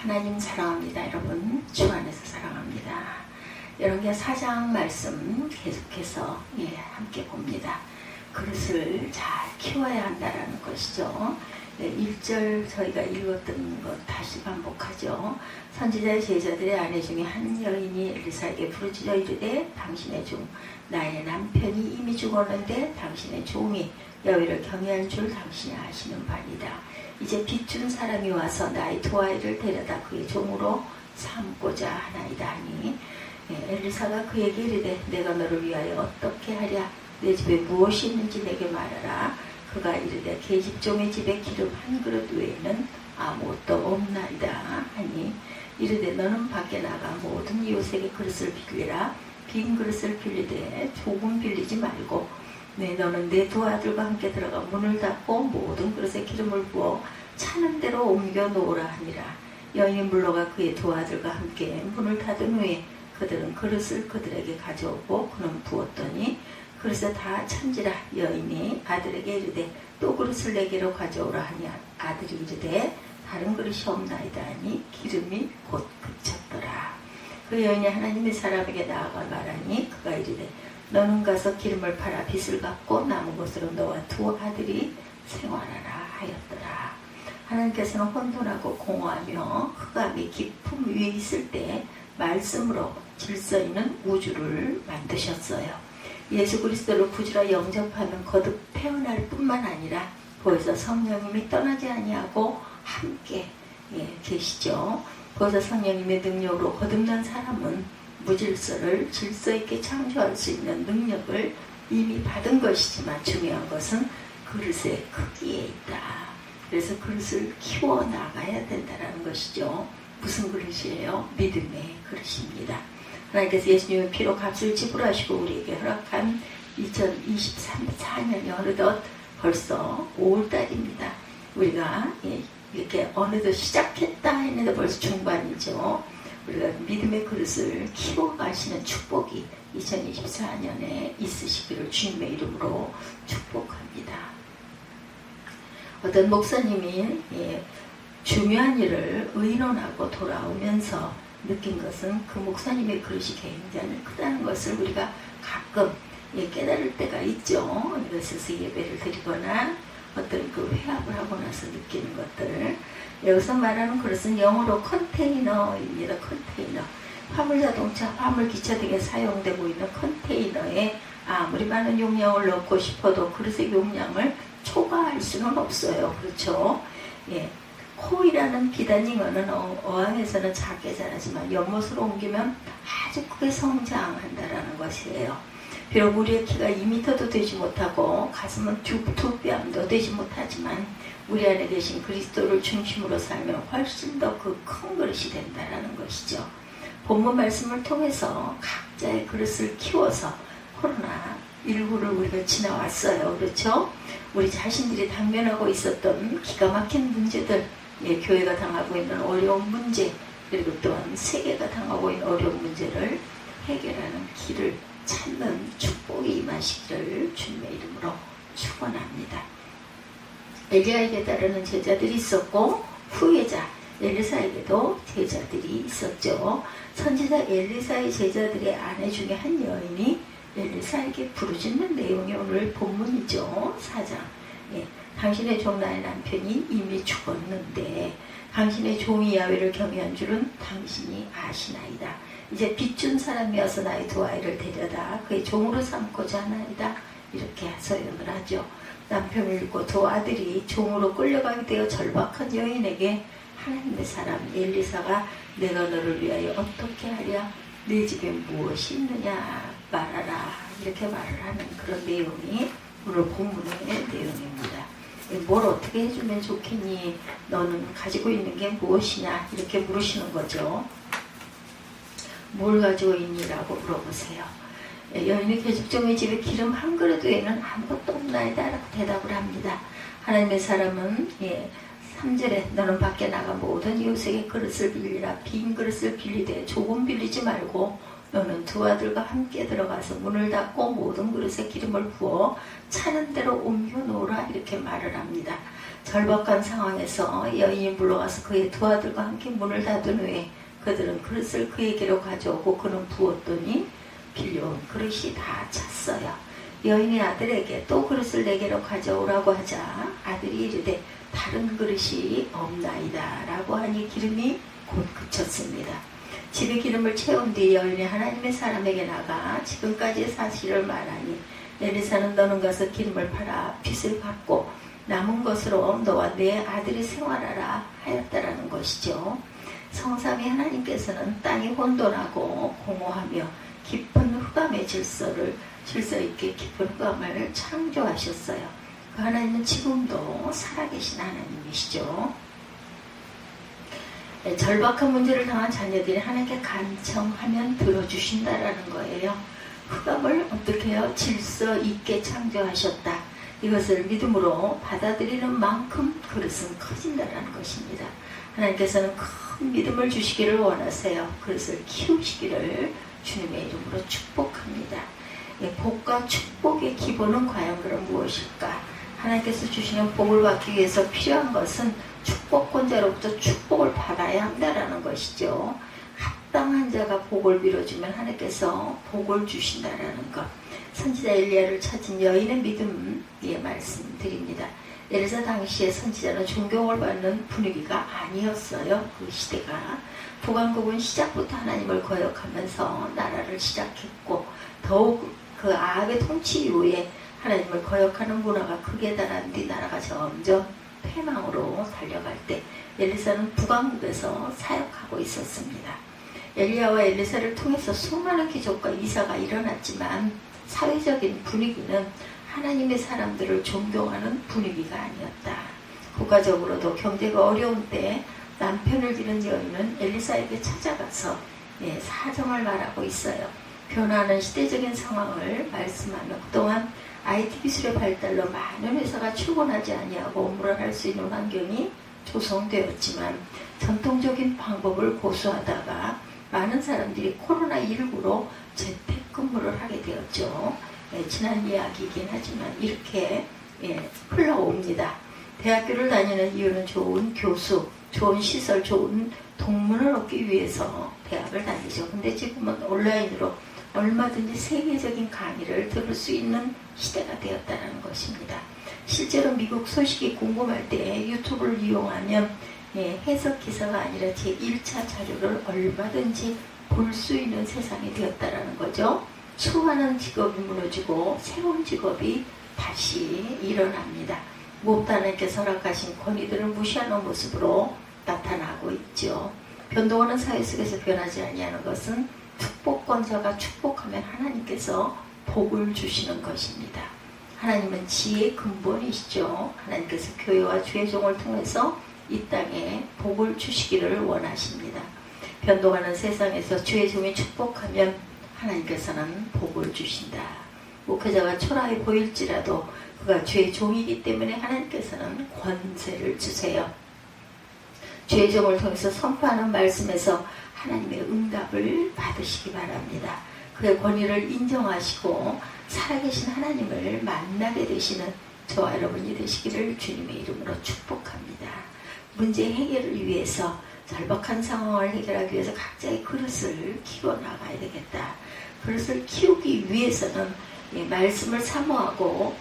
하나님 사랑합니다. 여러분 주 안에서 사랑합니다. 여러분께 4장 말씀 계속해서 함께 봅니다. 그릇을 잘 키워야 한다는 것이죠. 1절 저희가 읽었던 것 다시 반복하죠. 선지자의 제자들의 아내 중에 한 여인이 엘리사에게 부르짖어 이르되 당신의 종 나의 남편이 이미 죽었는데 당신의 종이 여호와를 경외한 줄 당신이 아시는 바니라. 이제 빚준 사람이 와서 나의 두 아이를 데려다 그의 종으로 삼고자 하나이다 하니 엘리사가 그에게 이르되 내가 너를 위하여 어떻게 하랴. 내 집에 무엇이 있는지 내게 말하라. 그가 이르되 계집종의 집에 기름 한 그릇 외에는 아무것도 없나이다 하니 이르되 너는 밖에 나가 모든 이웃에게 그릇을 빌리라. 빈 그릇을 빌리되 조금 빌리지 말고 너는 내 두 아들과 함께 들어가 문을 닫고 모든 그릇에 기름을 부어 차는 대로 옮겨 놓으라 하니라. 여인이 물러가 그의 두 아들과 함께 문을 닫은 후에 그들은 그릇을 그들에게 가져오고 그는 부었더니 그릇에 다 찬지라. 여인이 아들에게 이르되 또 그릇을 내게로 가져오라 하니 아들이 이르되 다른 그릇이 없나이다 하니 기름이 곧 그쳤더라. 그 여인이 하나님의 사람에게 나아가 말하니 그가 이르되 너는 가서 기름을 팔아 빚을 갚고 남은 것으로 너와 두 아들이 생활하라 하였더라. 하나님께서는 혼돈하고 공허하며 흑암이 깊음 위에 있을 때 말씀으로 질서 있는 우주를 만드셨어요. 예수 그리스도를 구주라 영접하면 거듭 태어날 뿐만 아니라 거기서 성령님이 떠나지 아니하고 함께 계시죠. 거기서 성령님의 능력으로 거듭난 사람은 무질서를 질서 있게 창조할 수 있는 능력을 이미 받은 것이지만 중요한 것은 그릇의 크기에 있다. 그래서 그릇을 키워 나가야 된다는 것이죠. 무슨 그릇이에요? 믿음의 그릇입니다. 하나님께서 예수님의 피로 값을 지불하시고 우리에게 허락한 2024년이 어느덧 벌써 5월달입니다. 우리가 이렇게 어느덧 시작했다 했는데 벌써 중반이죠. 우리가 믿음의 그릇을 키워가시는 축복이 2024년에 있으시기를 주님의 이름으로 축복합니다. 어떤 목사님이 중요한 일을 의논하고 돌아오면서 느낀 것은 그 목사님의 그릇이 굉장히 크다는 것을 우리가 가끔 깨달을 때가 있죠. 이것에서 예배를 드리거나 어떤 그 회합을 하고 나서 느끼는 것들. 여기서 말하는 그릇은 영어로 컨테이너입니다. 컨테이너. 화물자동차, 화물기차 등에 사용되고 있는 컨테이너에 아무리 많은 용량을 넣고 싶어도 그릇의 용량을 초과할 수는 없어요. 그렇죠? 코이라는 비단잉어는 어항에서는 작게 자라지만 연못으로 옮기면 아주 크게 성장한다라는 것이에요. 비록 우리의 키가 2m도 되지 못하고 가슴은 두 뼘도 되지 못하지만 우리 안에 계신 그리스도를 중심으로 살면 훨씬 더 그 큰 그릇이 된다는 것이죠. 본문 말씀을 통해서 각자의 그릇을 키워서 코로나19를 우리가 지나왔어요. 그렇죠? 우리 자신들이 당면하고 있었던 기가 막힌 문제들, 교회가 당하고 있는 어려운 문제, 그리고 또한 세계가 당하고 있는 어려운 문제를 해결하는 길을 찾는 축복이 임하시기를 주님의 이름으로 축원합니다. 엘리야에게 따르는 제자들이 있었고 후계자 엘리사에게도 제자들이 있었죠. 선지자 엘리사의 제자들의 아내 중에 한 여인이 엘리사에게 부르짖는 내용이 오늘 본문이죠. 4장. 당신의 종 나의 남편이 이미 죽었는데 당신의 종이 야훼를 경외한 줄은 당신이 아시나이다. 이제 빚준 사람이어서 나의 두 아이를 데려다 그의 종으로 삼고자 하나이다. 이렇게 서연을 하죠. 남편을 잃고 두 아들이 종으로 끌려가게 되어 절박한 여인에게 하나님의 사람 엘리사가 내가 너를 위하여 어떻게 하랴. 내 집에 무엇이 있느냐 말하라. 이렇게 말을 하는 그런 내용이 오늘 본문의 내용입니다. 뭘 어떻게 해주면 좋겠니? 너는 가지고 있는 게 무엇이냐? 이렇게 물으시는 거죠. 뭘 가지고 있니라고 물어보세요. 여인이 계집종의 집에 기름 한 그릇 외에는 아무것도 없나이다 라고 대답을 합니다. 하나님의 사람은 3절에 너는 밖에 나가 모든 이웃에게 그릇을 빌리라. 빈 그릇을 빌리되 조금 빌리지 말고 너는 두 아들과 함께 들어가서 문을 닫고 모든 그릇에 기름을 부어 차는 대로 옮겨 놓으라 이렇게 말을 합니다. 절박한 상황에서 여인이 물러가서 그의 두 아들과 함께 문을 닫은 후에 그들은 그릇을 그에게로 가져오고 그는 부었더니 빌려온 그릇이 다 찼어요. 여인의 아들에게 또 그릇을 내게로 가져오라고 하자 아들이 이르되 다른 그릇이 없나이다 라고 하니 기름이 곧 그쳤습니다. 집에 기름을 채운 뒤 여인이 하나님의 사람에게 나가 지금까지의 사실을 말하니 엘리사는 너는 가서 기름을 팔아 빚을 갚고 남은 것으로 너와 네 아들이 생활하라 하였다라는 것이죠. 성삼위 하나님께서는 땅이 혼돈하고 공허하며 깊은 흑암의 질서 있게 깊은 흑암을 창조하셨어요. 그 하나님은 지금도 살아계신 하나님이시죠. 절박한 문제를 당한 자녀들이 하나님께 간청하면 들어주신다라는 거예요. 흑암을 어떻게 해요? 질서 있게 창조하셨다. 이것을 믿음으로 받아들이는 만큼 그릇은 커진다라는 것입니다. 하나님께서는 큰 믿음을 주시기를 원하세요. 그릇을 키우시기를 주님의 이름으로 축복합니다. 복과 축복의 기본은 과연 그럼 무엇일까? 하나님께서 주시는 복을 받기 위해서 필요한 것은 축복권자로부터 축복을 받아야 한다라는 것이죠. 합당한 자가 복을 빌어주면 하나님께서 복을 주신다라는 것. 선지자 엘리야를 찾은 여인의 믿음의 말씀드립니다. 엘리사 당시에 선지자는 존경을 받는 분위기가 아니었어요. 그 시대가. 북왕국은 시작부터 하나님을 거역하면서 나라를 시작했고 더욱 그 아합의 통치 이후에 하나님을 거역하는 문화가 극에 달한 뒤 나라가 점점 패망으로 달려갈 때 엘리사는 북왕국에서 사역하고 있었습니다. 엘리야와 엘리사를 통해서 수많은 기적과 이사가 일어났지만 사회적인 분위기는 하나님의 사람들을 존경하는 분위기가 아니었다. 국가적으로도 경제가 어려운 때 남편을 잃은 여인은 엘리사에게 찾아가서 사정을 말하고 있어요. 변화하는 시대적인 상황을 말씀하며 그동안 IT 기술의 발달로 많은 회사가 출근하지 아니하고 업무를 할 수 있는 환경이 조성되었지만 전통적인 방법을 고수하다가 많은 사람들이 코로나19로 재택근무를 하게 되었죠. 지난 이야기이긴 하지만 이렇게 흘러옵니다. 대학교를 다니는 이유는 좋은 교수, 좋은 시설, 좋은 동문을 얻기 위해서 대학을 다니죠. 근데 지금은 온라인으로 얼마든지 세계적인 강의를 들을 수 있는 시대가 되었다는 것입니다. 실제로 미국 소식이 궁금할 때 유튜브를 이용하면 해석 기사가 아니라 제1차 자료를 얼마든지 볼 수 있는 세상이 되었다는 거죠. 수많은 직업이 무너지고 새로운 직업이 다시 일어납니다. 무엇도 하나님께서 허락하신 권위들을 무시하는 모습으로 나타나고 있죠. 변동하는 사회 속에서 변하지 아니하는 것은 축복권자가 축복하면 하나님께서 복을 주시는 것입니다. 하나님은 지혜의 근본이시죠. 하나님께서 교회와 주의 종을 통해서 이 땅에 복을 주시기를 원하십니다. 변동하는 세상에서 주의 종이 축복하면 하나님께서는 복을 주신다. 목회자가 초라해 보일지라도 그가 주의 종이기 때문에 하나님께서는 권세를 주세요. 주의 종을 통해서 선포하는 말씀에서 하나님의 응답을 받으시기 바랍니다. 그의 권위를 인정하시고 살아계신 하나님을 만나게 되시는 저와 여러분이 되시기를 주님의 이름으로 축복합니다. 문제 해결을 위해서 절박한 상황을 해결하기 위해서 각자의 그릇을 키워나가야 되겠다. 그릇을 키우기 위해서는 말씀을 사모하고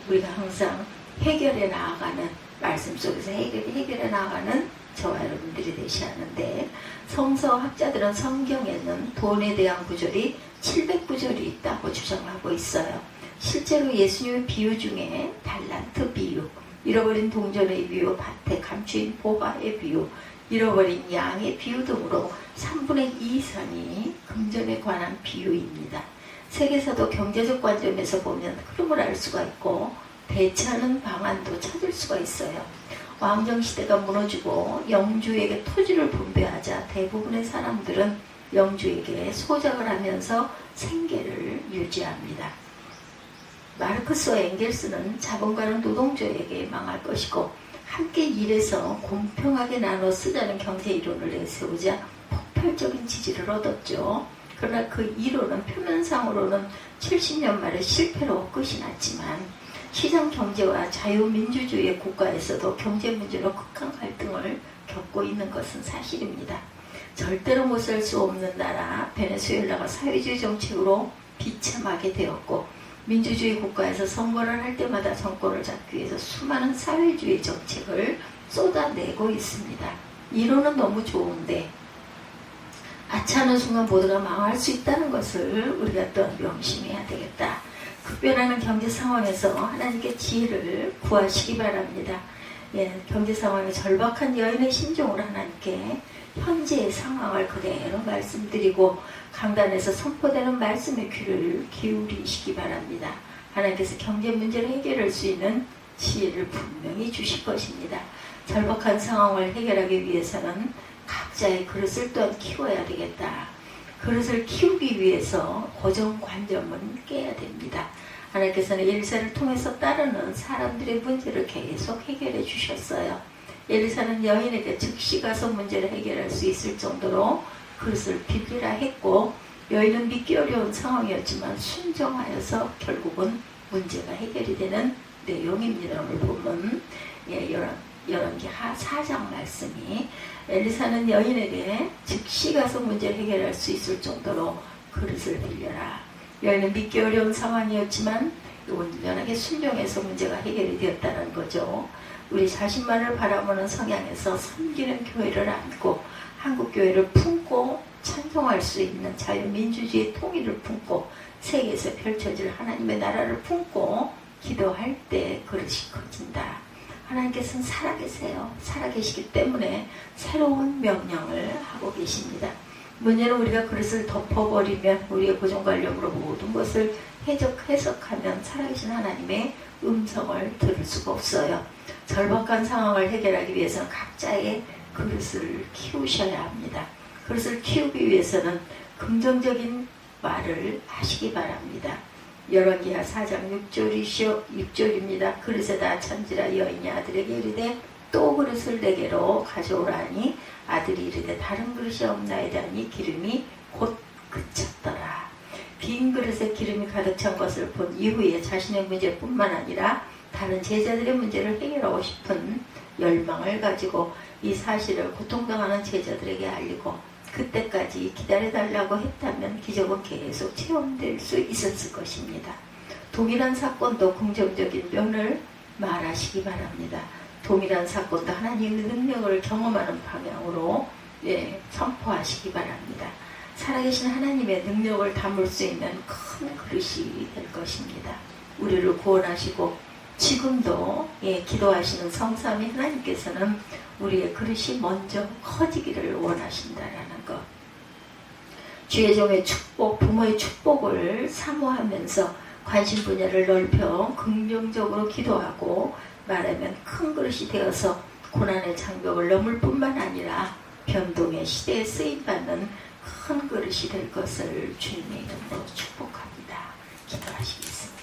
우리가 항상 해결해 나아가는 말씀 속에서 해결해 나아가는 저와 여러분들이 되셔야 하는데 성서학자들은 성경에는 돈에 대한 구절이 700구절이 있다고 주장하고 있어요. 실제로 예수님의 비유 중에 달란트 비유, 잃어버린 동전의 비유, 밭에 감추인 보화의 비유, 잃어버린 양의 비유 등으로 3분의 2 이상이 금전에 관한 비유입니다. 세계사도 경제적 관점에서 보면 흐름을 알 수가 있고 대처하는 방안도 찾을 수가 있어요. 왕정시대가 무너지고 영주에게 토지를 분배하자 대부분의 사람들은 영주에게 소작을 하면서 생계를 유지합니다. 마르크스와 엥겔스는 자본가는 노동조에게 망할 것이고 함께 일해서 공평하게 나눠 쓰자는 경제 이론을 내세우자 폭발적인 지지를 얻었죠. 그러나 그 이론은 표면상으로는 70년 만에 실패로 끝이 났지만 시장 경제와 자유민주주의 국가에서도 경제 문제로 극한 갈등을 겪고 있는 것은 사실입니다. 절대로 못 살 수 없는 나라 베네수엘라가 사회주의 정책으로 비참하게 되었고 민주주의 국가에서 선거를 할 때마다 정권을 잡기 위해서 수많은 사회주의 정책을 쏟아내고 있습니다. 이론은 너무 좋은데 아차하는 순간 모두가 망할 수 있다는 것을 우리가 또한 명심해야 되겠다. 급변하는 경제 상황에서 하나님께 지혜를 구하시기 바랍니다. 경제 상황이 절박한 여인의 심정으로 하나님께 현재의 상황을 그대로 말씀드리고 강단에서 선포되는 말씀의 귀를 기울이시기 바랍니다. 하나님께서 경제 문제를 해결할 수 있는 지혜를 분명히 주실 것입니다. 절박한 상황을 해결하기 위해서는 각자의 그릇을 또한 키워야 되겠다. 그릇을 키우기 위해서 고정관념은 깨야 됩니다. 하나님께서는 엘리사를 통해서 따르는 사람들의 문제를 계속 해결해 주셨어요. 엘리사는 여인에게 즉시 가서 문제를 해결할 수 있을 정도로 그릇을 빌리라 했고 여인은 믿기 어려운 상황이었지만 순종하여서 결국은 문제가 해결이 되는 내용입니다. 오늘 보면 열왕기하 4장 말씀이 엘리사는 여인에게 즉시 가서 문제를 해결할 수 있을 정도로 그릇을 빌려라. 여인은 믿기 어려운 상황이었지만 온전하게 순종해서 문제가 해결이 되었다는 거죠. 우리 자신만을 바라보는 성향에서 섬기는 교회를 안고 한국교회를 품고 찬송할 수 있는 자유민주주의 통일을 품고 세계에서 펼쳐질 하나님의 나라를 품고 기도할 때 그릇이 커진다. 하나님께서는 살아계세요. 살아계시기 때문에 새로운 명령을 하고 계십니다. 문제는 우리가 그릇을 덮어버리면 우리의 고정관념으로 모든 것을 해석하면 살아계신 하나님의 음성을 들을 수가 없어요. 절박한 상황을 해결하기 위해서는 각자의 그릇을 키우셔야 합니다. 그릇을 키우기 위해서는 긍정적인 말을 하시기 바랍니다. 열왕기하 4장 6절입니다. 그릇에다 찬지라 여인이 아들에게 이르되 또 그릇을 내게로 가져오라니 아들이 이르되 다른 그릇이 없나이다 하니 기름이 곧 그쳤더라. 빈 그릇에 기름이 가득 찬 것을 본 이후에 자신의 문제뿐만 아니라 다른 제자들의 문제를 해결하고 싶은 열망을 가지고 이 사실을 고통당하는 제자들에게 알리고 그때까지 기다려달라고 했다면 기적은 계속 체험될 수 있었을 것입니다. 동일한 사건도 긍정적인 면을 말하시기 바랍니다. 동일한 사건도 하나님의 능력을 경험하는 방향으로 선포하시기 바랍니다. 살아계신 하나님의 능력을 담을 수 있는 큰 그릇이 될 것입니다. 우리를 구원하시고 지금도 기도하시는 성삼위 하나님께서는 우리의 그릇이 먼저 커지기를 원하신다라는 것. 주의 종의 축복, 부모의 축복을 사모하면서 관심 분야를 넓혀 긍정적으로 기도하고 말하면 큰 그릇이 되어서 고난의 장벽을 넘을 뿐만 아니라 변동의 시대에 쓰임받는 큰 그릇이 될 것을 주님의 이름으로 축복합니다. 기도하시겠습니다.